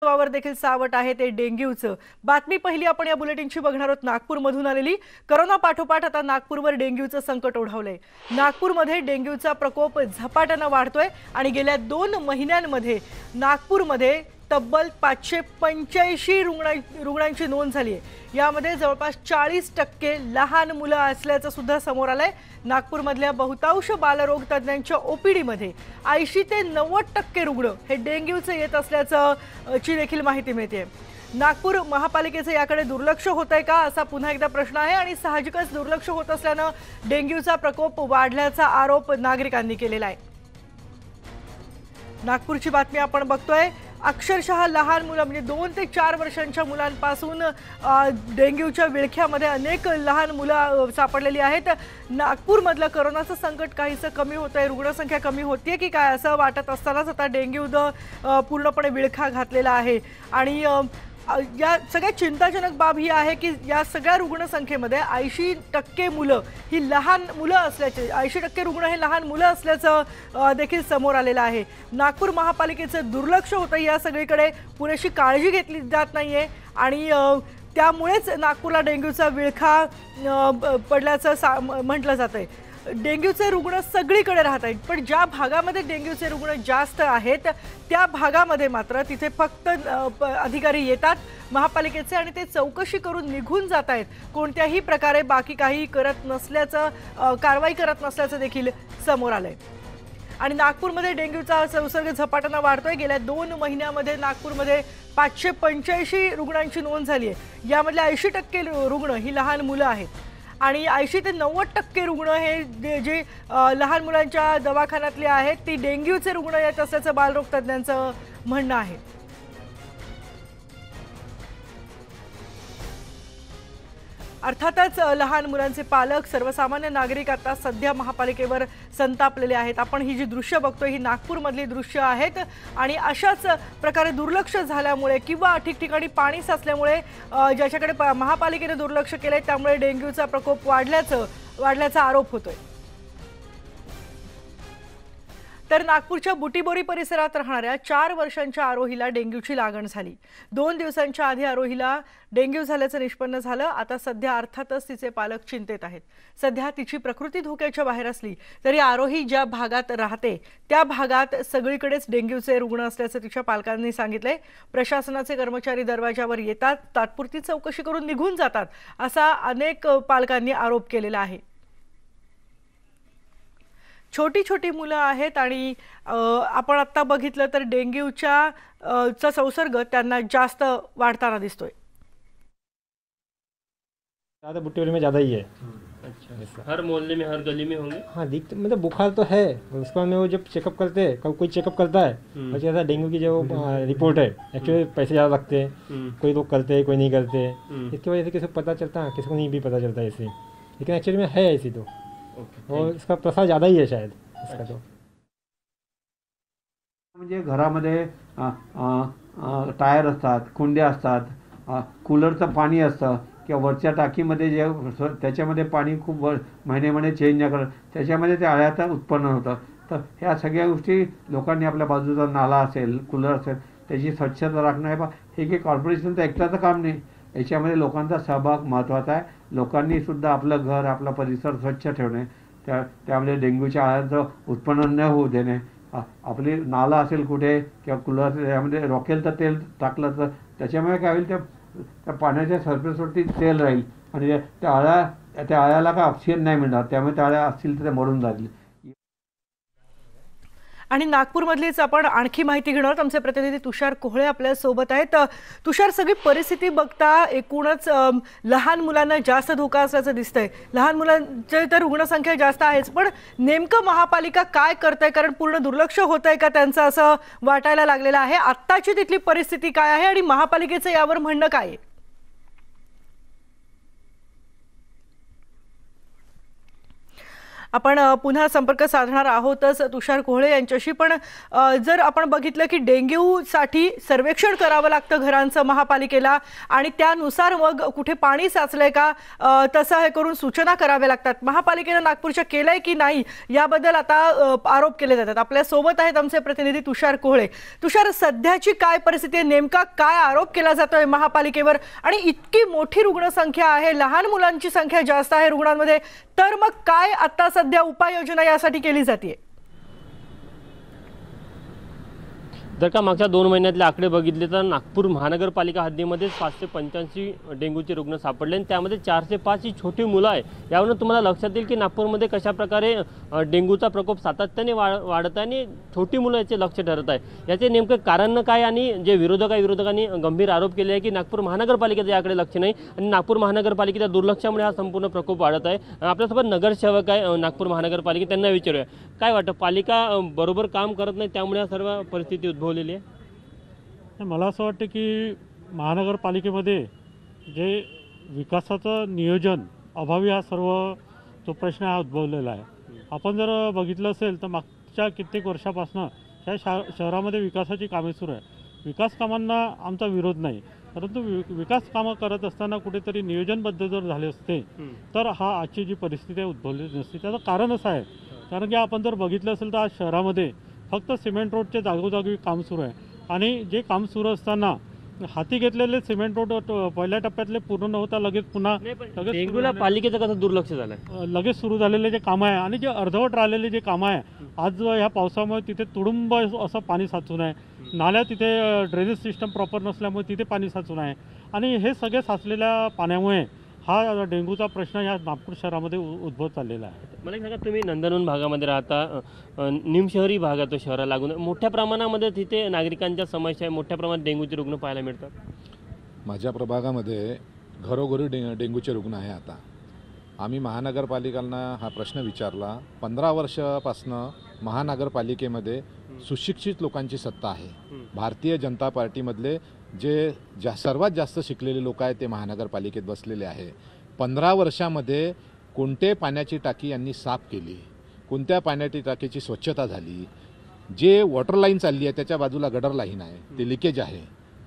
अस्तित्वावर देखील सावट आहे ते डेंग्यूचं। बातमी पहिली आपण या बुलेटिनची बघणार आहोत नागपूरमधून आलेली। कोरोना पाठोपाठ आता नागपूरवर डेंग्यूचं संकट ओढवलंय। नागपूरमध्ये डेंग्यूचा प्रकोप झपाट्याने वाढतोय आणि गेल्या 2 महिन्यांमध्ये नागपूरमध्ये तब्बल 585 रुग्णांची नोंद झाली आहे। यामध्ये जवळपास 40% लहान मुलं असल्याचं सुद्धा समोर आलंय। नागपूरमधल्या बहुतांश बालरोग तज्ञांच्या ओपीडी मध्ये 80 ते 90% रुग्ण हे डेंग्यूचे येत असल्याचं ची देखील माहिती मिळते। नागपूर महापालिकेचे याकडे दुर्लक्ष होतंय का असा पुन्हा एकदा प्रश्न आहे आणि साहजिकच दुर्लक्ष होत असल्याने डेंग्यूचा प्रकोप वाढल्याचा आरोप नागरिकांनी केलेला आहे। नागपूरची बातमी आपण बघतोय। अक्षरशः लहान मुलं म्हणजे 2 ते 4 वर्षांच्या मुलांपासून डेंग्यूच्या विळख्यामध्ये अनेक लहान मुलं सापडलेली आहेत। नागपूरमधलं कोरोनाचं संकट काहीसं कमी होतंय, रुग्णसंख्या कमी होतीये की काय असं वाटत असतानाच आता डेंग्यूनं पूर्णपणे विळखा घातलेला आहे। आणि या सगळ्यात चिंताजनक बाब ही आहे की या सगळ्या रुग्णसंख्येमध्ये 80% मुलं ही लहान मुलं असल्याचे 80% रुग्ण हे लहान मुलं असल्याचं देखील समोर आलेलं आहे। नागपूर महापालिकेचं दुर्लक्ष होतं, या सगळीकडे पुरेशी काळजी घेतली जात नाहीये आणि त्यामुळेच नागपूरला डेंग्यूचा विळखा पडल्याचं म्हटलं जातंय। डेंग्यूचे रुग्ण सगळीकडे राहत आहेत, पण ज्या भागामध्ये डेंग्यूचे रुग्ण जास्त आहेत त्या भागामध्ये मात्र तिथे फक्त अधिकारी येतात महापालिकेचे आणि ते चौकशी करून निघून जात आहेत। कोणत्याही प्रकारे बाकी काही करत नसल्याचं कारवाई करत नसल्याचं देखील समोर आलंय। आणि नागपूरमध्ये डेंग्यूचा संसर्ग झपाट्याने वाढतोय। गेल्या 2 महिन्यामध्ये नागपूरमध्ये 585 रुग्णांची नोंद झाली आहे। यामधल्या 80% रुग्ण ही लहान मुलं आहेत आणि 80 ते 90% रुग्ण हे जे लहान मुलांच्या दवाखान्यातले आहेत ती डेंग्यूचे रुग्ण येत असल्याचं बालरोग तज्ञांचं म्हणणं आहे। अर्थातच लहान मुलांचे पालक सर्वसामान्य नागरिक आता सध्या महापालिकेवर संतापलेले आहेत। आपण ही जी दृश्य बघतोय ही नागपूरमधली दृश्य आहेत आणि अशाच प्रकारे दुर्लक्ष झाल्यामुळे किंवा ठिकठिकाणी पाणी साचल्यामुळे ज्याच्याकडे महापालिकेने दुर्लक्ष केले त्यामुळे डेंग्यूचा प्रकोप वाढल्याचा आरोप होतोय। तर नागपूरच्या बुटीबोरी परिसरात राहणाऱ्या 4 वर्षांच्या आरोहीला डेंग्यूची लागण झाली। 2 दिवसांच्या आधी आरोहीला डेंग्यू झाल्याचं निष्पन्न झालं। आता सध्या अर्थातच तिचे पालक चिंतेत आहेत। सध्या तिची प्रकृती धोक्याच्या बाहेर असली तरी आरोही ज्या भागात राहते त्या भागात सगळीकडेच डेंग्यूचे रुग्ण असल्याचं तिच्या पालकांनी सांगितले। प्रशासनाचे कर्मचारी दरवाजावर येतात, तात्पुरती चौकशी करून निघून जातात असा अनेक पालकांनी आरोप केलेला आहे। छोटी छोटी मुलं आहेत आणि आपण आता बघितलं तर डेंग्यूचा संसर्ग त्यांना जास्त वाढताना दिसतोय। ज़्यादा बुट्टी में ज़्यादा ही है। अच्छा, हर मोहल्ले में हर गली में होंगे? हाँ दिखते मतलब बुखार तो है, उसके बाद में वो जब चेकअप करते हैं कोई चेकअप करता है और जैसा डेंगू की जो रिपोर्ट है एक्चुअली पैसे ज़्यादा लगते हैं, कोई लोग करते हैं कोई नहीं करते, इसकी वजह से किसी को पता चलता है किसी को नहीं भी पता चलता ऐसे, लेकिन एक्चुअली में है ऐसी तो और इसका प्रसार ज़्यादा ही है शायद इसका तो। म्हणजे घरामध्ये टायर असतात, कुंड्या असतात, कूलरचं पाणी असतं किंवा वरच्या टाकीमध्ये जे त्याच्यामध्ये पाणी खूप महिने चेंज न करत त्याच्यामध्ये ते अळ्याचं उत्पन्न होतं। तर ह्या सगळ्या गोष्टी लोकांनी आपल्या बाजूचा नाला असेल, कूलर असेल त्याची स्वच्छता राखणं हे काही कॉर्पोरेशनचं एकट्याचं काम नाही, याच्यामध्ये लोकांचा सहभाग महत्त्वाचा आहे। लोकांनी सुद्धा आपलं घर आपला परिसर स्वच्छ ठेवणे, त्यामध्ये डेंग्यूच्या अळ्यांचं उत्पन्न न होऊ देणे, आपली नाला असेल कुठे किंवा कूलर असेल त्यामध्ये रॉकेल तर तेल टाकलं तर त्याच्यामुळे काय होईल त्या पाण्याच्या सरफेसवरती तेल राहील आणि त्या अळ्याला काय ऑक्सिजन नाही मिळणार, त्यामुळे त्या अळ्या असतील तर ते मरून जातील। आणि नागपूरमधलीच आपण आणखी माहिती घेणार आहोत। आमचे प्रतिनिधी तुषार कोहळे आपल्या सोबत आहेत। तुषार, सगळी परिस्थिती बघता एकूणच लहान मुलांना जास्त धोका असल्याचं दिसतंय। लहान मुलांची तर रुग्णसंख्या जास्त आहेच, पण नेमकं महापालिका काय करते? कारण पूर्ण दुर्लक्ष होतंय का त्यांचं असं वाटायला लागलेलं आहे। आत्ताची तिथली परिस्थिती काय आहे आणि महापालिकेचं यावर म्हणणं काय आहे? आपण पुन्हा संपर्क साधणार आहोतच तुषार कोहळे यांच्याशी, पण जर आपण बघितलं की डेंग्यूसाठी सर्वेक्षण करावं लागतं घरांचं महापालिकेला आणि त्यानुसार मग कुठे पाणी साचलंय का तसं हे करून सूचना कराव्या लागतात. महापालिकेनं नागपूरच्या केलंय की नाही याबद्दल आता आरोप केले जातात. आपल्या सोबत आहेत आमचे प्रतिनिधी तुषार कोहळे. तुषार, सध्याची काय परिस्थिती आहे, नेमका काय आरोप केला जातोय महापालिकेवर आणि इतकी मोठी रुग्णसंख्या आहे, लहान मुलांची संख्या जास्त आहे रुग्णांमध्ये, तर मग काय आता सध्या उपाययोजना यासाठी केली जाते? जर का मागच्या 2 महिन्यातले आकडे बघितले तर नागपूर महानगरपालिका हद्दीमध्ये 585 डेंग्यूचे रुग्ण सापडले आणि त्यामध्ये 405 ही छोटी मुलं आहे. यावरून तुम्हाला लक्षात येईल की नागपूरमध्ये कशा प्रकारे डेंग्यूचा प्रकोप सातत्याने वाढत आहे आणि छोटी मुलं याचे लक्ष ठरत आहे. याचे नेमकं कारण काय आणि जे विरोधकांनी गंभीर आरोप केले आहे की नागपूर महानगरपालिकेचं याकडे लक्ष नाही आणि नागपूर महानगरपालिकेच्या दुर्लक्षामुळे हा संपूर्ण प्रकोप वाढत आहे. आपल्यासोबत नगरसेवक आहे नागपूर महानगरपालिका, त्यांना विचारूया काय वाटतं, पालिका बरोबर काम करत नाही त्यामुळे सर्व परिस्थिती उद्भवलेली आहे? मला असं वाटतं की महानगरपालिकेमध्ये जे विकासाचं नियोजन अभावी हा सर्व तो प्रश्न हा उद्भवलेला आहे. आपण जर बघितलं असेल तर मागच्या कित्येक वर्षापासून ह्या शहरामध्ये विकासाची कामे सुरू आहे. विकास कामांना आमचा विरोध नाही, परंतु विकास कामं करत असताना कुठेतरी नियोजनबद्ध जर झाले असते तर हा आजची जी परिस्थिती आहे उद्भवलेली नसते. त्याचं कारण असं आहे, कारण की आपण जर बघितलं असेल तर आज शहरामध्ये फक्त सिमेंट रोडचे जागोजागी काम सुरू आहे आणि जे काम सुरू असताना हाती घेतलेले सिमेंट रोड पहिल्या टप्प्यातले पूर्ण न होता लगेच पुन्हा डेंग्यूला पालिकेचं कसं दुर्लक्ष झालं, लगेच सुरू झालेले जे कामं आहे आणि जे अर्धवट राहिलेले जे कामं आहे, आज ह्या पावसामुळे तिथे तुडुंब असं पाणी साचून आहे. नाल्या तिथे ड्रेनेज सिस्टम प्रॉपर नसल्यामुळे तिथे पाणी साचून आहे आणि हे सगळे साचलेल्या पाण्यामुळे हा डेंग्यूचा प्रश्न या नागपूर शहरामध्ये उद्भवत चाललेला आहे. मला एक सांगा, तुम्ही नंदनवन भागामध्ये राहता, निमशहरी भाग आहे तो शहराला लागून, मोठ्या प्रमाणामध्ये तिथे नागरिकांच्या समस्या आहे, मोठ्या प्रमाणात डेंग्यूचे रुग्ण पाहायला मिळतात? माझ्या प्रभागामध्ये घरोघरी डेंग्यूचे रुग्ण आहे. आता आम्ही महानगरपालिकांना हा प्रश्न विचारला. 15 वर्षापासनं महानगरपालिकेमध्ये सुशिक्षित लोकांची सत्ता आहे. भारतीय जनता पार्टीमधले जे सर्वात जास्त शिकलेले लोक आहेत ते महानगरपालिकेत बसलेले आहे. 15 वर्षामध्ये कोणते पाण्याची टाकी यांनी साफ केली, कोणत्या पाण्याची टाकीची स्वच्छता झाली, जे वॉटर लाईन चालली आहे त्याच्या बाजूला गडर लाईन आहे ते लिकेज आहे.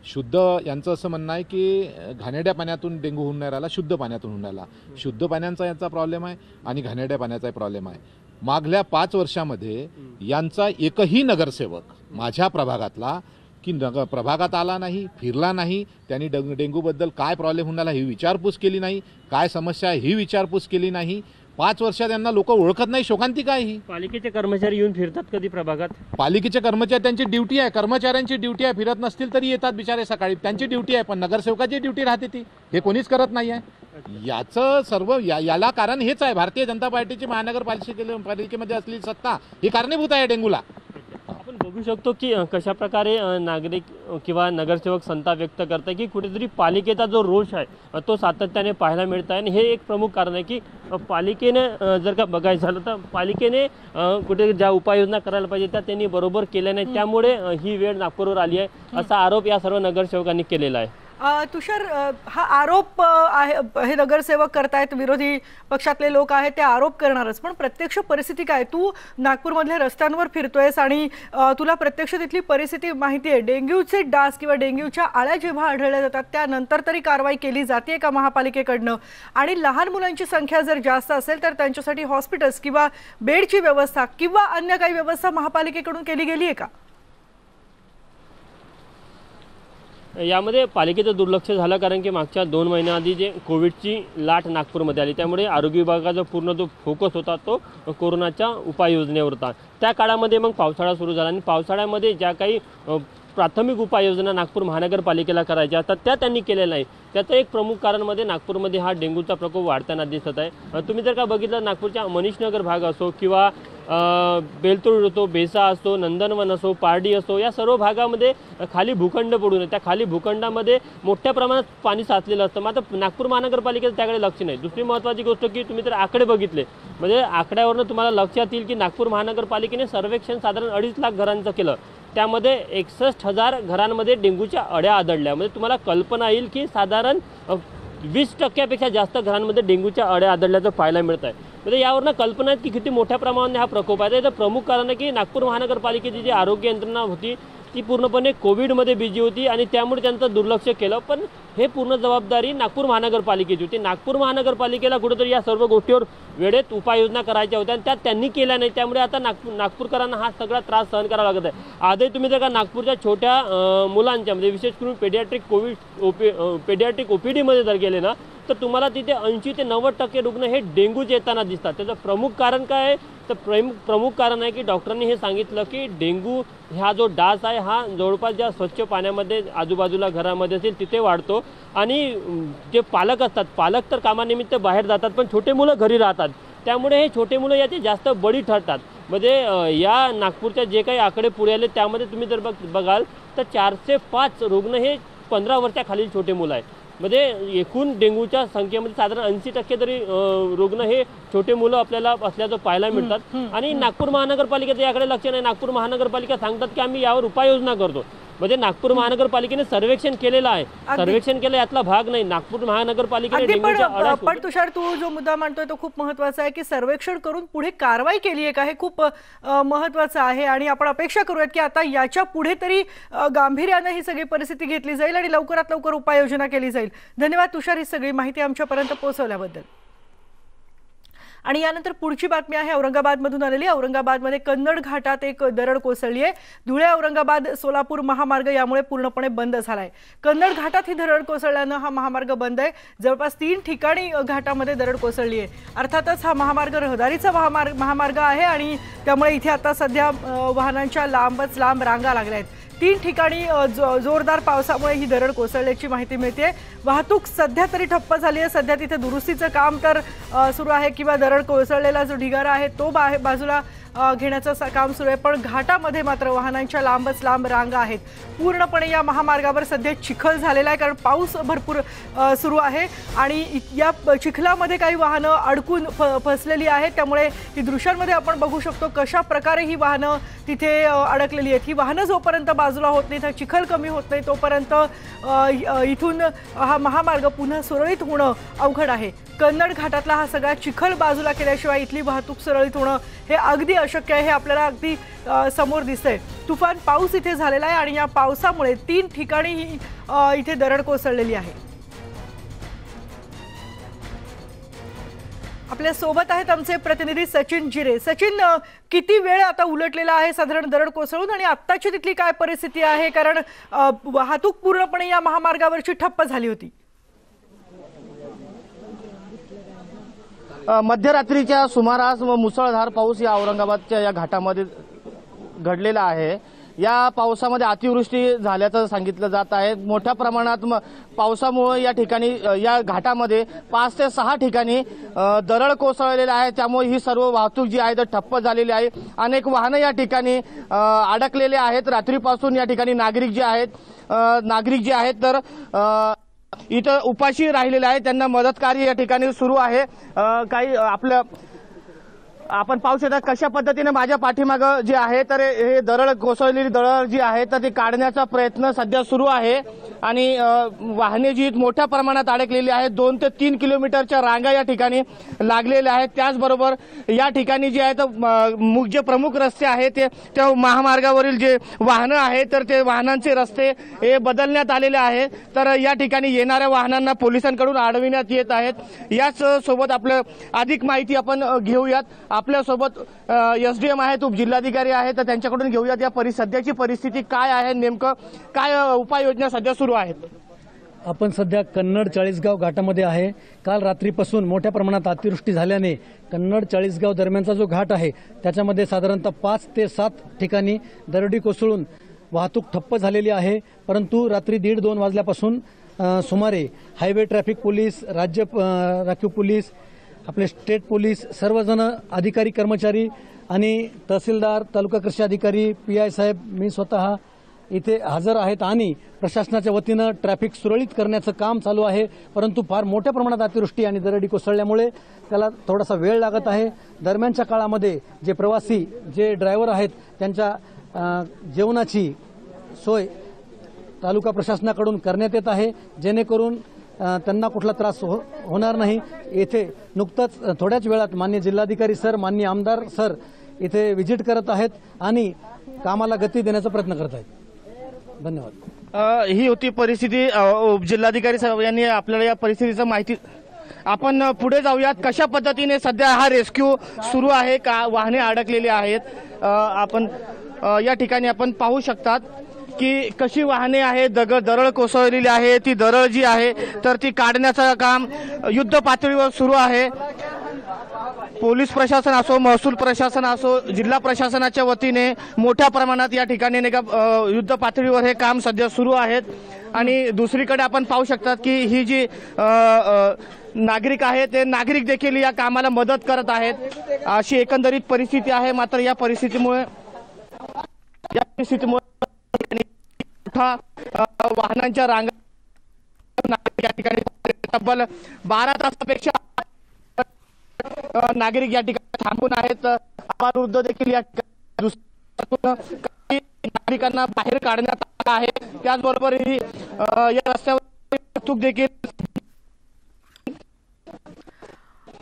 शुद्ध यांचं असं म्हणणं आहे की घाणेरड्या पाण्यातून डेंग्यू होऊन नाही राहिला, शुद्ध पाण्यातून होऊन राहिला. शुद्ध पाण्याचा यांचा प्रॉब्लेम आहे आणि घाणेरड्या पाण्याचाही प्रॉब्लेम आहे. मागल्या 5 वर्षामध्ये यांचा एकही नगरसेवक माझ्या प्रभागातला की प्रभागात आला नाही, फिरला नाही, त्यांनी डेंग्यूबद्दल काय प्रॉब्लेम होऊन राहिला ही विचारपूस केली नाही, काय समस्या आहे ही विचारपूस केली नाही. 5 वर्षात त्यांना लोक ओळखत नाही. शोकांतिक आहे ही. पालिकेचे कर्मचारी येऊन फिरतात कधी प्रभागात? पालिकेचे कर्मचारी, त्यांची ड्युटी आहे, कर्मचाऱ्यांची ड्युटी आहे, फिरत नसतील तरी येतात बिचारे सकाळी, त्यांची ड्युटी आहे. पण नगरसेवकाची ड्युटी राहते ती, हे कोणीच करत नाही आहे. याचं सर्व याला कारण हेच आहे, भारतीय जनता पार्टीची महानगरपालिकेमध्ये असलेली सत्ता ही कारणीभूत आहे डेंग्यूला. आपण बघू शकतो की कशा प्रकारे नागरिक किंवा नगरसेवक संताप व्यक्त करतात की कुठेतरी पालिकेचा जो रोष आहे तो सातत्याने पाहायला मिळत आहे आणि हे एक प्रमुख कारण आहे की पालिकेने जर का बघायचं झालं तर पालिकेने कुठे ज्या उपाययोजना करायला पाहिजे त्या त्यांनी बरोबर केल्या नाही, त्यामुळे ही वेळ नागपूरवर आली आहे असा आरोप या सर्व नगरसेवकांनी केलेला आहे. तुषार, हा आरोप आहे हे नगरसेवक करतायत, विरोधी पक्षातले लोक आहेत ते आरोप करणारच, पण प्रत्यक्ष परिस्थिती काय? तू नागपूरमधल्या रस्त्यांवर फिरतोयस आणि तुला प्रत्यक्ष तिथली परिस्थिती माहिती आहे. डेंग्यूचे डास किंवा डेंग्यूच्या आळ्या जेव्हा आढळल्या जातात त्यानंतर तरी कारवाई केली जाते का महापालिकेकडनं? आणि लहान मुलांची संख्या जर जास्त असेल तर त्यांच्यासाठी हॉस्पिटल्स किंवा बेडची व्यवस्था किंवा अन्य काही व्यवस्था महापालिकेकडून केली गेली आहे का? यामध्ये पालिकेचं दुर्लक्ष झालं, कारण की मागच्या 2 महिन्याआधी जे कोविडची लाट नागपूरमध्ये आली त्यामुळे आरोग्य विभागाचा पूर्ण जो फोकस होता तो कोरोनाच्या उपाययोजनेवर होता. त्या काळामध्ये मग पावसाळा सुरू झाला आणि पावसाळ्यामध्ये ज्या काही प्राथमिक उपाययोजना नागपूर महानगरपालिकेला करायच्या असतात त्या त्यांनी केलेल्या नाही. त्याचं एक प्रमुख कारण मध्ये नागपूरमध्ये हा डेंग्यूचा प्रकोप वाढताना दिसत आहे. तुम्ही जर का बघितलं नागपूरच्या मनीषनगर भाग असो किंवा बेलतूर असो, बेसा असो, नंदनवन असो, पारडी असो, या सर्व भागामध्ये खाली भूखंड पडून त्या खाली भूखंडामध्ये मोठ्या प्रमाणात पाणी साचलेलं असतं. मात्र नागपूर महानगरपालिकेचं त्याकडे लक्ष नाही. दुसरी महत्त्वाची गोष्ट की तुम्ही जर आकडे बघितले म्हणजे आकड्यावरून तुम्हाला लक्षात येईल की नागपूर महानगरपालिकेने सर्वेक्षण साधारण 2.5 लाख घरांचं केलं. त्यामध्ये 61,000 घरांमध्ये डेंग्यूच्या अळ्या आढळल्या. म्हणजे तुम्हाला कल्पना येईल की साधारण 20% जास्त घरांमध्ये डेंग्यूच्या अळ्या आढळल्याचं पाहायला मिळत आहे. म्हणजे यावरनं कल्पना आहे की किती मोठ्या प्रमाणात हा प्रकोप आहे. त्याचं प्रमुख कारण आहे की नागपूर महानगरपालिकेची जी आरोग्य यंत्रणा होती ती पूर्णपणे कोविडमध्ये बिझी होती आणि त्यामुळे त्यांचं दुर्लक्ष केलं. पण हे पूर्ण जबाबदारी नागपूर महानगरपालिकेची होती. नागपूर महानगरपालिकेला कुठेतरी या सर्व गोष्टीवर वेळेत उपाययोजना करायच्या होत्या आणि त्या त्यांनी केल्या नाही. त्यामुळे आता नागपूरकरांना हा सगळा त्रास सहन करावा लागत आहे. आजही तुम्ही जर का नागपूरच्या छोट्या मुलांच्या म्हणजे विशेष करून पेडियाट्रिक OPDमध्ये जर गेले ना तर तुम्हाला तिथे 80 ते 90% रुग्ण हे डेंग्यूचे येताना दिसतात. त्याचं प्रमुख कारण काय आहे तर प्रमुख कारण आहे की डॉक्टरांनी हे सांगितलं की डेंग्यू हा जो डास आहे हा जवळपास ज्या स्वच्छ पाण्यामध्ये आजूबाजूला घरामध्ये असेल तिथे वाढतो आणि जे पालक असतात पालक तर कामानिमित्त बाहेर जातात पण छोटे मुलं घरी राहतात. त्यामुळे हे छोटे मुलं याचे जास्त बळी ठरतात. म्हणजे या नागपूरच्या जे काही आकडे पुढे आले त्यामध्ये तुम्ही जर बघाल तर 405 रुग्ण हे 15 वर्षाखालील छोटे मुलं आहेत. म्हणजे एकूण डेंग्यूच्या संख्येमध्ये साधारण 80% तरी रुग्ण हे छोटे मुलं आपल्याला असल्याचं पाहायला मिळतात. आणि नागपूर महानगरपालिकेचं याकडे लक्ष नाही. नागपूर महानगरपालिका सांगतात की आम्ही यावर उपाययोजना करतो. म्हणजे नागपूर महानगरपालिकेने सर्वेक्षण केलेलं आहे. सर्वेक्षण केलं यातला भाग नाही. नागपूर महानगरपालिकेने पण तुषार तू जो मुद्दा मांडतोय तो खूप महत्त्वाचा आहे की सर्वेक्षण करून पुढे कारवाई केली आहे का हे खूप महत्त्वाचं आहे. आणि आपण अपेक्षा करूयात की आता याच्या पुढे तरी गांभीर्याने ही सगळी परिस्थिती घेतली जाईल आणि लवकरात लवकर उपाययोजना केली जाईल. धन्यवाद तुषार ही सगळी माहिती आमच्यापर्यंत पोहोचवल्याबद्दल. आणि यानंतर पुढची बातमी आहे औरंगाबादमधून आलेली. औरंगाबादमध्ये कन्नड घाटात एक दरड कोसळली आहे. धुळे औरंगाबाद सोलापूर महामार्ग यामुळे पूर्णपणे बंद झाला आहे. कन्नड घाटात ही दरड कोसळल्यानं हा महामार्ग बंद आहे. जवळपास 3 ठिकाणी घाटामध्ये दरड कोसळली आहे. अर्थातच हा महामार्ग रहदारीचा महामार्ग आहे आणि त्यामुळे इथे आता सध्या वाहनांच्या लांबच लांब रांगा लागल्या आहेत. 3 ठिकाणी जोरदार पावसामुळे ही दरड कोसळल्याची माहिती मिळते. वाहतूक सध्या तरी ठप्प झाली आहे. सध्या तिथे दुरुस्तीचं काम तर सुरू आहे किंवा दरड कोसळलेला जो ढिगारा आहे तो बाजूला घेण्याचं काम सुरू आहे. पण घाटामध्ये मात्र वाहनांच्या लांबच लांब रांगा आहेत. पूर्णपणे या महामार्गावर सध्या चिखल झालेला आहे कारण पाऊस भरपूर सुरू आहे आणि या चिखलामध्ये काही वाहनं अडकून फसलेली आहेत. त्यामुळे ही दृश्यांमध्ये आपण बघू शकतो कशा प्रकारे ही वाहनं तिथे अडकलेली आहेत. ही वाहनं जोपर्यंत बाजूला होत नाहीत, हा चिखल कमी होत नाही तोपर्यंत इथून हा महामार्ग पुन्हा सुरळीत होणं अवघड आहे. कन्नड घाटातला हा सगळा चिखल बाजूला केल्याशिवाय इथली वाहतूक सुरळीत होणं हे अगदी अशक्य आहे. हे आपल्याला अगदी समोर दिसतंय. तुफान पाऊस इथे झालेला आहे आणि या पावसामुळे 3 ठिकाणी इथे दरड कोसळलेली आहे. आपल्या सोबत आहेत आमचे प्रतिनिधी सचिन जिरे. सचिन, किती वेळ आता उलटलेला आहे साधारण दरड कोसळून आणि आत्ताची तिथली काय परिस्थिती आहे? कारण वाहतूक पूर्णपणे या महामार्गावरची ठप्प झाली होती. मध्यरात्रीच्या सुमारास मुसळधार पाऊस या औरंगाबादच्या या घाटामध्ये घडलेला आहे. या पावसामध्ये अतिवृष्टी झाल्याचं सांगितलं जात आहे. मोठ्या प्रमाणात पावसामुळे या ठिकाणी या घाटामध्ये 5 ते 6 ठिकाणी दरड कोसळलेले आहे. त्यामुळे ही सर्व वाहतूक जी आहे तर ठप्प झालेली आहे. अनेक वाहनं या ठिकाणी अडकलेले आहेत. रात्रीपासून या ठिकाणी नागरिक जे आहेत तर इथं उपाशी राहिलेले आहेत. त्यांना मदत कार्य या ठिकाणी सुरू आहे. काही आपण पाहू शकता कशा पद्धतीने माझ्या पाठीमागं जे आहे तर हे दरड कोसळलेली दरड जी आहे तर ती काढण्याचा प्रयत्न सध्या सुरू आहे आणि वाहने जी मोठ्या प्रमाणात अडकलेली आहेत. 2 ते 3 किलोमीटरच्या रांगा या ठिकाणी लागलेल्या आहेत. त्याचबरोबर या ठिकाणी जे आहेत जे प्रमुख रस्ते आहेत त्या महामार्गावरील जे वाहनं आहेत तर ते वाहनांचे रस्ते हे बदलण्यात आलेले आहेत. तर या ठिकाणी येणाऱ्या वाहनांना पोलिसांकडून अडविण्यात येत आहेत. याच सोबत आपलं अधिक माहिती आपण घेऊयात. आपल्यासोबत SDM आहेत, उपजिल्हाधिकारी आहेत, तर त्यांच्याकडून घेऊयात या सध्याची परिस्थिती काय आहे, नेमकं काय उपाययोजना सध्या सुरू आहेत. आपण सध्या कन्नड चाळीसगाव घाटामध्ये आहे. काल रात्रीपासून मोठ्या प्रमाणात अतिवृष्टी झाल्याने कन्नड चाळीसगाव दरम्यानचा जो घाट आहे त्याच्यामध्ये साधारणतः 5 ते 7 ठिकाणी दरडी कोसळून वाहतूक ठप्प झालेली आहे. परंतु रात्री 1:30-2 वाजल्यापासून सुमारे हायवे ट्रॅफिक पोलीस, राज्य राखीव पोलीस, आपले स्टेट पोलीस, सर्वजण अधिकारी कर्मचारी आणि तहसीलदार, तालुका कृषी अधिकारी, PI साहेब, मी स्वतः इथे हजर आहेत आणि प्रशासनाच्या वतीनं ट्रॅफिक सुरळीत करण्याचं काम चालू आहे. परंतु फार मोठ्या प्रमाणात अतिवृष्टी आणि दरडी कोसळल्यामुळे त्याला थोडासा वेळ लागत आहे. दरम्यानच्या काळामध्ये जे प्रवासी, जे ड्रायव्हर आहेत त्यांच्या जेवणाची सोय तालुका प्रशासनाकडून करण्यात येत आहे, जेणेकरून त्यांना कुठला त्रास होणार नाही। येथे नुकतंच थोड्याच वेळात माननीय जिल्हाधिकारी सर, माननीय आमदार सर इथे व्हिजिट करत आहेत आणि कामाला गती देण्याचा प्रयत्न करत आहेत। धन्यवाद। ही होती परिस्थिती। जिल्हाधिकारी साहेब यांनी आपल्याला या परिस्थितीचं माहिती। आपण पुढे जाऊयात, कशा पद्धतीने सध्या हा रेस्क्यू सुरू आहे, का वाहने अडकलेली आहेत। आपण या ठिकाणी आपण पाहू शकतात की कशी वाहने आहे, दरड कोसळलेली आहे। ती दरड जी आहे तर ती काढण्याचं काम युद्ध पातळीवर सुरू आहे। पोलीस प्रशासन असो, महसूल प्रशासन असो, जिल्हा प्रशासनाच्या वतीने मोठ्या प्रमाणात या ठिकाणी युद्ध पातळीवर हे काम सध्या सुरू आहेत। आणि दुसरीकडे आपण पाहू शकतात की ही जी नागरिक आहेत ते नागरिक देखील या कामाला मदत करत आहेत। अशी एकंदरीत परिस्थिती आहे। मात्र या परिस्थितीमुळे मोठा वाहनांच्या रांगा या ठिकाणी तब्बल 12 तासापेक्षा नागरिक या ठिकाणी थांबून आहेत। अपराध देखील या नागरिकांना बाहेर काढण्यात आला आहे। त्याचबरोबर ही या रस्त्यावर वाहतूक देखील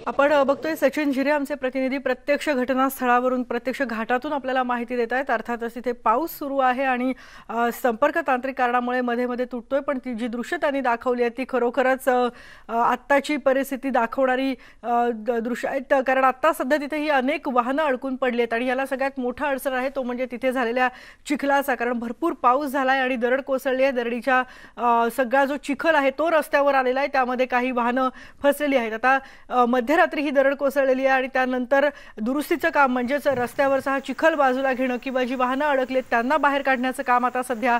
आपण बघतोय सचिन झिरे आमचे प्रतिनिधी प्रत्यक्ष घटनास्थळावरून, प्रत्यक्ष घाटातून आपल्याला माहिती देत आहेत। अर्थातच तिथे पाऊस सुरू आहे आणि संपर्क तांत्रिक कारणामुळे मध्ये मध्ये तुटतोय, पण ती जी दृश्य त्यांनी दाखवली आहेत ती खरोखरच आत्ताची परिस्थिती दाखवणारी दृश्य आहेत। कारण आता सध्या तिथे ही अनेक वाहनं अडकून पडली आहेत आणि याला सगळ्यात मोठा अडचण आहे तो म्हणजे तिथे झालेल्या चिखलाचा। कारण भरपूर पाऊस झालाय आणि दरड कोसळली आहे। दरडीच्या सगळा जो चिखल आहे तो रस्त्यावर आलेला आहे, त्यामध्ये काही वाहनं फसलेली आहेत। आता मध्यरात्री ही दरड कोसळलेली आहे आणि त्यानंतर दुरुस्तीचं काम म्हणजेच रस्त्यावरचा हा चिखल बाजूला घेणं किंवा जी वाहनं अडकलेत त्यांना बाहेर काढण्याचं काम आता सध्या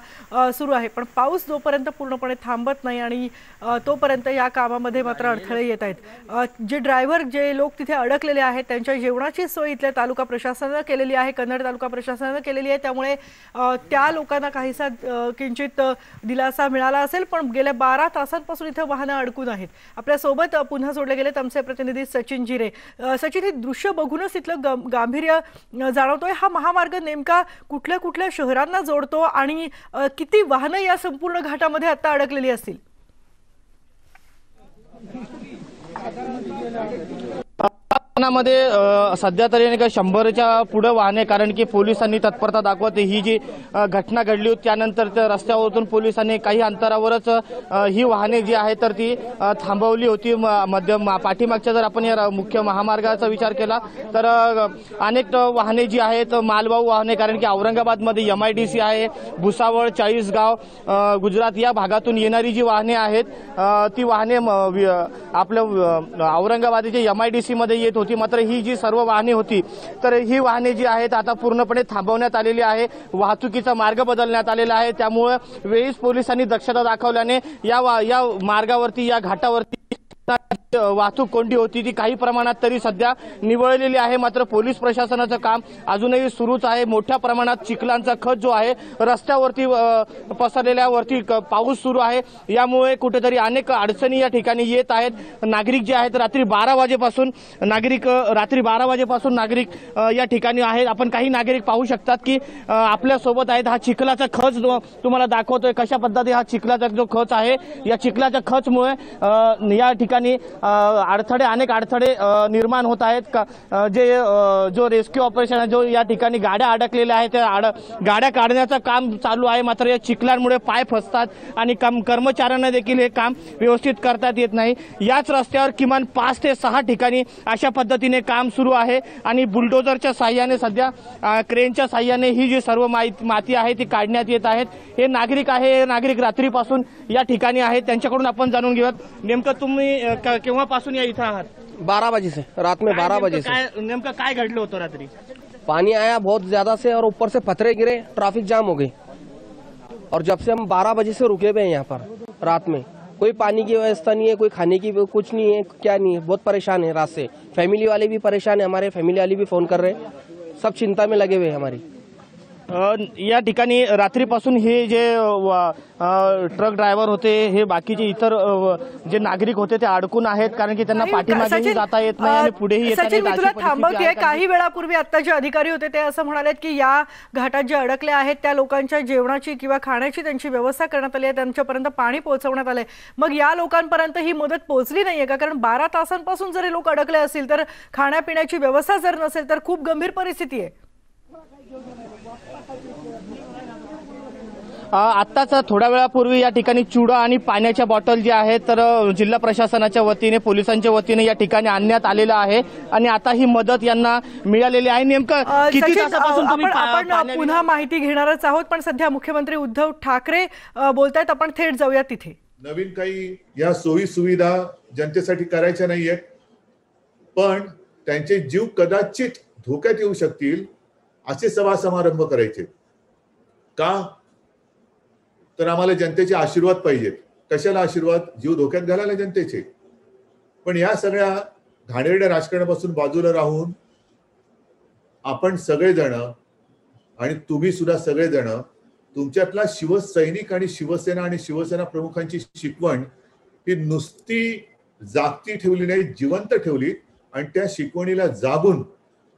सुरू आहे। पण पाऊस जोपर्यंत पूर्णपणे थांबत नाही आणि तोपर्यंत या कामामध्ये मात्र अडथळे येत आहेत। जे ड्रायव्हर, जे लोक तिथे अडकलेले आहेत त्यांच्या जेवणाची सोय इथल्या तालुका प्रशासनानं केलेली आहे, कन्नड तालुका प्रशासनानं केलेली आहे। त्यामुळे त्या लोकांना काहीसा किंचित दिलासा मिळाला असेल, पण गेल्या 12 तासांपासून इथे वाहनं अडकून आहेत। आपल्यासोबत पुन्हा जोडले गेलेत आमचे प्रतिनिधी सचिन झिरे। सचिन, हे दृश्य बघूनच इथलं गांभीर्य जाणवतोय। हा महामार्ग नेमका कुठल्या कुठल्या शहरांना जोडतो आणि किती वाहनं या संपूर्ण घाटामध्ये आता अडकलेली असतील? मध्ये सध्या तरी 100च्या पुढे वाहने, कारण की पोलिसांनी तत्परता दाखवत ही जी घटना घडली होती त्यानंतर रस्त्यावरून पोलिसांनी काही अंतरावरच ही वाहने जी आहेत तर ती थांबवली होती। पाठीमागच्या जर आपण या मुख्य महामार्गाचा विचार केला तर अनेक वाहने जी आहेत मालवाहू वाहने, कारण की औरंगाबादमध्ये MIDC आहे, भुसावळ, चाळीसगाव, गुजरात या भागातून येणारी जी वाहने आहेत ती वाहने आपल्या औरंगाबादच्या MIDC मध्ये येत होती। मात्र ही जी सर्व वाहने होती तर ही वाहने जी आहेत आता पूर्णपणे थांबवण्यात आलेली आहे। वाहतुकीचा मार्ग बदलण्यात आलेला आहे। त्यामुळे वेळीच पोलिसांनी दक्षता दाखवल्याने या मार्गावरती, या घाटावरती वाहतूक कोंडी होती ती काही प्रमाणात तरी सध्या निवळलेली आहे। मात्र पोलीस प्रशासनाचं काम अजूनही सुरूच आहे। मोठ्या प्रमाणात चिखलांचा खच जो आहे रस्त्यावरती पसरलेल्यावरती पाऊस सुरू आहे, यामुळे कुठेतरी अनेक अडचणी या ठिकाणी येत आहेत। नागरिक जे आहेत रात्री 12 वाजेपासून नागरिक या ठिकाणी आहेत। आपण काही नागरिक पाहू शकतात की आपल्या सोबत आहेत। हा चिखलाचा खच तुम्हाला दाखवतोय कशा पद्धतीने हा चिखलाचा जो खच आहे या चिखलाच्या खचमुळे या ठिकाणी अनेक अडथळे निर्माण होत आहेत। जो रेस्क्यू ऑपरेशन जो या ठिकाणी गाड्या अडकलेल्या आहेत त्या गाड्या काढण्याचं काम चालू आहे। मात्र या चिखलांमुळे पाय फसतात आणि कर्मचाऱ्यांना देखील हे काम व्यवस्थित करता येत नाही। याच रस्त्यावर किमान 5 ते 6 ठिकाणी अशा पद्धतीने काम सुरू आहे आणि बुलडोजरच्या साह्याने, सध्या क्रेनच्या साह्याने ही जी सर्व माती आहे ती काढण्यात येत आहेत। हे नागरिक आहे, हे नागरिक रात्रीपासून या ठिकाणी आहेत, त्यांच्याकडून आपण जाणून घेऊयात नेमकं तुम्ही केव्हापासून या इथं आहात? 12 बजे से, रात में 12 बजे से। नेमकं काय घडलं होतं रात्री? पानी आया बहुत ज्यादा से और ऊपर से पत्थरे गिरे, ट्रैफिक जाम हो गई। और जब से हम 12 बजे से रुके हुए हैं यहाँ पर रात में, कोई पानी की व्यवस्था नहीं है, कोई खाने की कुछ नहीं है, क्या नहीं है, बहुत परेशान है रात से। फैमिली वाले भी परेशान है, हमारे फैमिली वाले भी फोन कर रहे हैं, सब चिंता में लगे हुए हैं हमारी। या ठिकाणी रात्रीपासून हे जे ट्रक ड्रायव्हर होते, हे बाकीचे इतर जे नागरिक होते ते अडकून आहेत, कारण की त्यांना पाठीमागेही जाता येत नाही आणि पुढेही येता येत सचिन, मी नाही. तुला थांबवतेय. काही वेळापूर्वी आता जे अधिकारी होते ते असं म्हणालेत की या घाटात जे अडकले आहेत त्या लोकांच्या जेवणाची किंवा खाण्याची त्यांची व्यवस्था करण्यात आली आहे, त्यांच्यापर्यंत पाणी पोहोचवण्यात आलंय. मग या लोकांपर्यंत ही मदत पोहोचली नाहीये का? कारण 12 तासांपासून जर लोक अडकले असतील तर खाण्यापिण्याची व्यवस्था जर नसेल तर खूप गंभीर परिस्थिती आहे. आत्ताच थोड्या वेळापूर्वी या ठिकाणी चुडा आणि पाण्याच्या बॉटल ज्या आहेत तर जिल्हा प्रशासनाच्या वतीने, पोलिसांच्या वतीने या ठिकाणी आणण्यात आलेलं आहे आणि आता ही मदत यांना मिळालेली आहे. नेमकं किती तासापासून तुम्ही आपण पुन्हा माहिती घेणारच आहोत, पण सध्या मुख्यमंत्री उद्धव ठाकरे बोलतायत. आपण थेट जाऊया तिथे. नवीन काही या सोयी सुविधा जनतेसाठी करायच्या नाहीयेत, पण त्यांचे जीव कदाचित धोक्यात येऊ शकतील असे सभा समारंभ करायचे का? तर आम्हाला जनतेचे आशीर्वाद पाहिजेत. कशाला आशीर्वाद? जीव धोक्यात घालायला जनतेचे. पण या सगळ्या घाणेरड्या राजकारणापासून बाजूला राहून आपण सगळेजण आणि तुम्ही सुद्धा सगळेजण तुमच्यातला शिवसैनिक आणि शिवसेना आणि शिवसेना प्रमुखांची शिकवण ही नुसती जागती ठेवली नाही, जिवंत ठेवली आणि त्या शिकवणीला जागून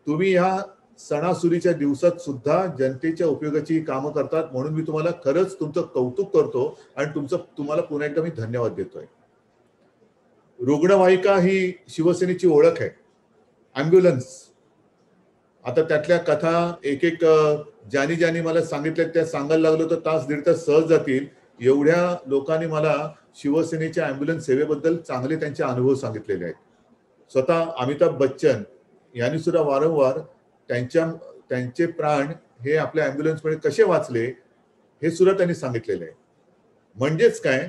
तुम्ही या सणासुदीच्या दिवसात सुद्धा जनतेच्या उपयोगाची कामं करतात. म्हणून मी तुम्हाला खरंच तुमचं कौतुक करतो आणि तुम्हाला पुन्हा एकदा मी धन्यवाद देतोय. रुग्णवाहिका ही शिवसेनेची ओळख आहे. अँब्युलन्स, आता त्यातल्या कथा एक एक ज्यांनी मला सांगितल्या त्या सांगायला लागलो तर तास दीड तास सहज जातील. एवढ्या लोकांनी मला शिवसेनेच्या अँब्युलन्स सेवेबद्दल चांगले त्यांचे अनुभव सांगितलेले आहेत. स्वतः अमिताभ बच्चन यांनी सुद्धा वारंवार त्यांचे प्राण हे आपल्या अँब्युलन्समध्ये कसे वाचले हे सुद्धा त्यांनी सांगितलेले आहे. म्हणजेच काय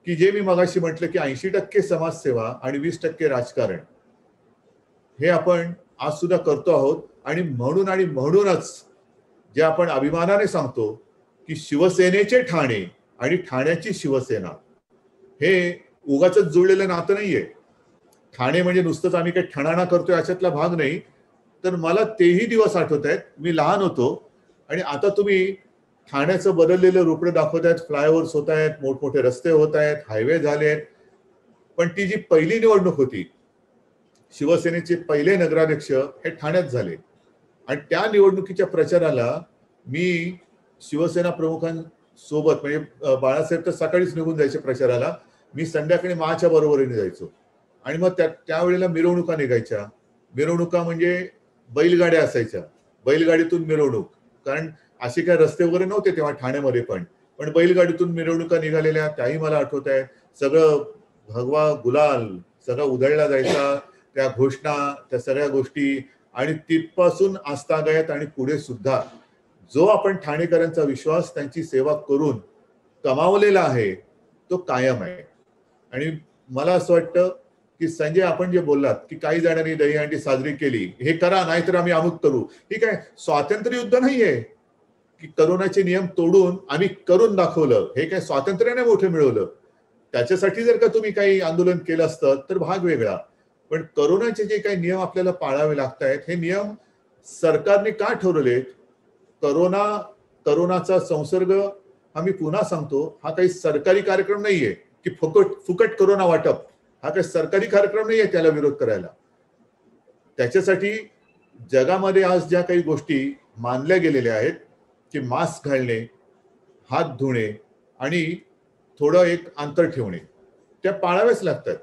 की जे मी मगाशी म्हटलं की 80% समाजसेवा आणि 20% राजकारण हे आपण आज सुद्धा करतो आहोत. आणि म्हणूनच जे आपण अभिमानाने सांगतो की शिवसेनेचे ठाणे आणि ठाण्याची शिवसेना हे उगाच जुळलेलं नातं नाहीये. ठाणे म्हणजे नुसतंच आम्ही काही ठणाणा करतोय अशातला भाग नाही. तर मला तेही दिवस आठवत आहेत. मी लहान होतो आणि आता तुम्ही ठाण्याचं बदललेलं रूप दाखवत आहेत. फ्लायओव्हर्स होत आहेत, मोठमोठे रस्ते होत आहेत, हायवे झाले आहेत. पण ती जी पहिली निवडणूक होती, शिवसेनेचे पहिले नगराध्यक्ष हे ठाण्यात झाले आणि त्या निवडणुकीच्या प्रचाराला मी शिवसेना प्रमुखांसोबत म्हणजे बाळासाहेब तर सकाळीच निघून जायचे प्रचाराला, मी संध्याकाळी माच्या बरोबरीने जायचो. आणि मग त्यावेळेला मिरवणुका निघायच्या. मिरवणुका म्हणजे बैलगाड्या असायच्या, बैलगाडीतून मिरवणूक. कारण असे काही रस्ते वगैरे नव्हते तेव्हा ठाण्यामध्ये, पण बैलगाडीतून मिरवणुका निघालेल्या त्याही मला आठवत आहेत. सगळं भगवा गुलाल सगळं उधळला जायचा, त्या घोषणा, त्या सगळ्या गोष्टी. आणि तिथपासून आजतागायत आणि पुढे सुद्धा जो आपण ठाणेकरांचा विश्वास त्यांची सेवा करून कमावलेला आहे तो कायम आहे. आणि मला असं वाटतं की संजय, आपण जे बोललात की काही जणांनी दहीहंडी साजरी केली, हे करा नाहीतर आम्ही अमुक करू. ठीक आहे, स्वातंत्र्य युद्ध नाहीये की करोनाचे नियम तोडून आम्ही करून दाखवलं. हे काय स्वातंत्र्याने मोठं मिळवलं. त्याच्यासाठी जर का तुम्ही काही आंदोलन केलं असतं तर भाग वेगळा. पण करोनाचे जे काही नियम आपल्याला पाळावे लागत आहेत, हे नियम सरकारने का ठरवलेत? करोनाचा संसर्ग, हा मी पुन्हा सांगतो, हा काही सरकारी कार्यक्रम नाहीये की फुकट करोना वाटप. हा काही सरकारी कार्यक्रम नाहीये त्याला विरोध करायला. त्याच्यासाठी जगामध्ये आज ज्या काही गोष्टी मानल्या गेलेल्या आहेत की मास्क घालणे, हात धुणे आणि थोडं एक अंतर ठेवणे, त्या पाळाव्याच लागतात.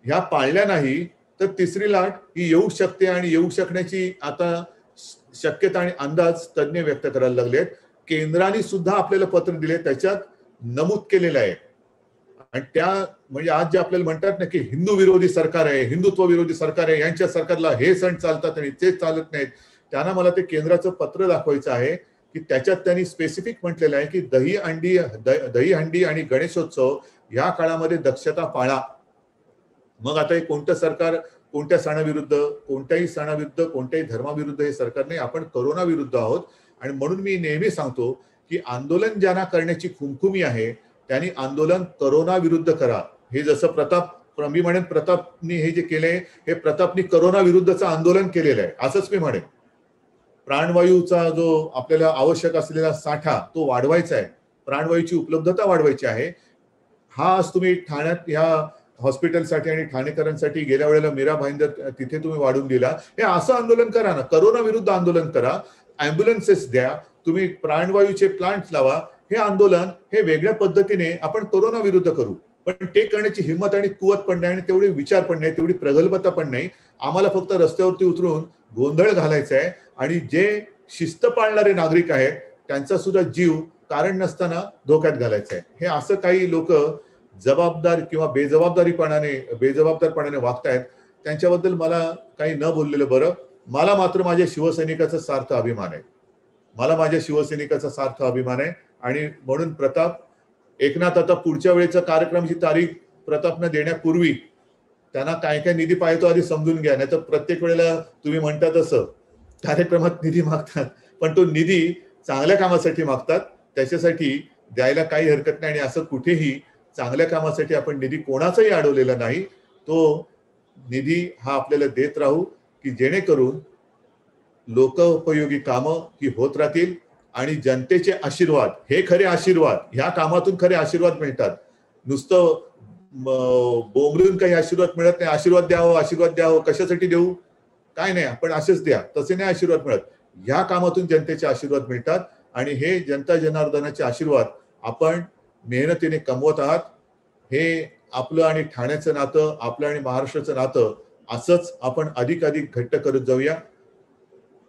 ह्या पाळल्या नाही तर तिसरी लाट ही येऊ शकते आणि येऊ शकण्याची आता शक्यता आणि अंदाज तज्ञ व्यक्त करायला लागलेत. केंद्राने सुद्धा आपल्याला पत्र दिले, त्याच्यात नमूद केलेलं आहे. आणि त्या म्हणजे आज जे आपल्याला म्हणतात ना की हिंदू विरोधी सरकार आहे, हिंदुत्व विरोधी सरकार आहे, यांच्या सरकारला हे सण चालतात आणि ते चालत नाहीत, त्यांना मला ते केंद्राचं पत्र दाखवायचं आहे की त्याच्यात त्यांनी स्पेसिफिक म्हटलेलं आहे की दहीहंडी आणि गणेशोत्सव या काळामध्ये दक्षता पाळा. मग आता हे कोणतं सरकार कोणत्या सणाविरुद्ध, कोणत्याही सणाविरुद्ध, कोणत्याही धर्माविरुद्ध हे सरकार नाही, आपण करोना विरुद्ध आहोत. आणि म्हणून मी नेहमी सांगतो की आंदोलन ज्यांना करण्याची खुमखुमी आहे त्यांनी आंदोलन करोना विरुद्ध करा. हे जसं मी म्हणेन प्रतापनी हे जे केलंय, हे प्रतापनी करोना विरुद्धचं आंदोलन केलेलं आहे असंच मी म्हणेन. प्राणवायूचा जो आपल्याला आवश्यक असलेला साठा तो वाढवायचा आहे, प्राणवायूची उपलब्धता वाढवायची आहे. हा आज तुम्ही ठाण्यात ह्या हॉस्पिटलसाठी आणि ठाणेकरांसाठी गेल्या वेळेला मीरा भाईंदर तिथे तुम्ही वाढून दिला. हे असं आंदोलन करा ना, करोना विरुद्ध आंदोलन करा, अँब्युलन्सेस द्या, तुम्ही प्राणवायूचे प्लांट लावा. हे आंदोलन हे वेगळ्या पद्धतीने आपण कोरोना विरुद्ध करू, पण ते करण्याची हिंमत आणि कुवत पण नाही आणि तेवढी विचार पण नाही, तेवढी प्रगल्भता पण नाही. आम्हाला फक्त रस्त्यावरती उतरून गोंधळ घालायचा आहे आणि जे शिस्त पाळणारे नागरिक आहेत त्यांचा सुद्धा जीव कारण नसताना धोक्यात घालायचा आहे. हे असं काही लोक जबाबदार किंवा बेजबाबदारपणाने वागतायत, त्यांच्याबद्दल मला काही न बोललेलं बरं. मला मात्र माझ्या शिवसैनिकाचा सार्थ अभिमान आहे, मला माझ्या शिवसैनिकाचा सार्थ अभिमान आहे. आणि म्हणून प्रताप एकनाथ आता पुढच्या वेळेचा कार्यक्रमाची तारीख प्रतापनं देण्यापूर्वी त्यांना काय काय निधी पाहिजे तो आधी समजून घ्या, नाही तर प्रत्येक वेळेला तुम्ही म्हणता तसं कार्यक्रमात निधी मागतात, पण तो निधी चांगल्या कामासाठी मागतात, त्याच्यासाठी द्यायला काही हरकत नाही. आणि असं कुठेही चांगल्या कामासाठी आपण निधी कोणाचाही अडवलेला नाही. तो निधी हा आपल्याला देत राहू की जेणेकरून लोकोपयोगी कामं ही होत राहतील आणि जनतेचे आशीर्वाद हे खरे आशीर्वाद, ह्या कामातून खरे आशीर्वाद मिळतात. नुसतं बोंबलून काही आशीर्वाद मिळत नाही. आशीर्वाद द्यावं, कशासाठी देऊ, काय नाही, आपण असेच द्या, तसे नाही आशीर्वाद मिळत. ह्या कामातून जनतेचे आशीर्वाद मिळतात आणि हे जनता जनार्दनाचे आशीर्वाद आपण मेहनतीने कमवत आहात. हे आपलं आणि ठाण्याचं नातं, आपलं आणि महाराष्ट्राचं नातं असंच आपण अधिक घट्ट करत जाऊया.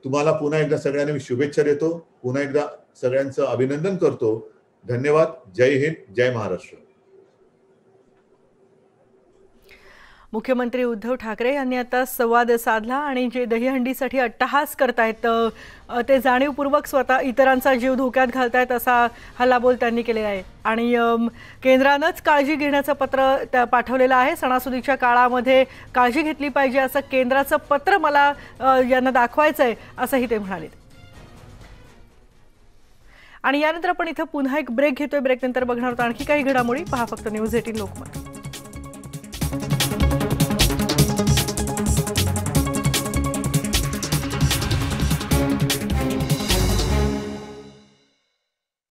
तुम्हाला पुन्हा एकदा सगळ्यांना मी शुभेच्छा देतो, पुन्हा एकदा सगळ्यांचं अभिनंदन करतो. धन्यवाद. जय हिंद, जय महाराष्ट्र. मुख्यमंत्री उद्धव ठाकरे यांनी आता संवाद साधला आणि जे दहीहंडीसाठी अट्टहास करतायत ते जाणीवपूर्वक स्वतः इतरांचा जीव धोक्यात घालतायत असा हल्लाबोल त्यांनी केलेला आहे. आणि केंद्रानंच काळजी घेण्याचं पत्र पाठवलेलं आहे. सणासुदीच्या काळामध्ये काळजी घेतली पाहिजे असं केंद्राचं पत्र मला यांना दाखवायचं आहे असंही ते म्हणाले. आणि यानंतर आपण इथं पुन्हा एक ब्रेक घेतोय. ब्रेकनंतर बघणार आहोत आणखी काही घडामोडी. पहा फक्त न्यूज 18 लोकमत.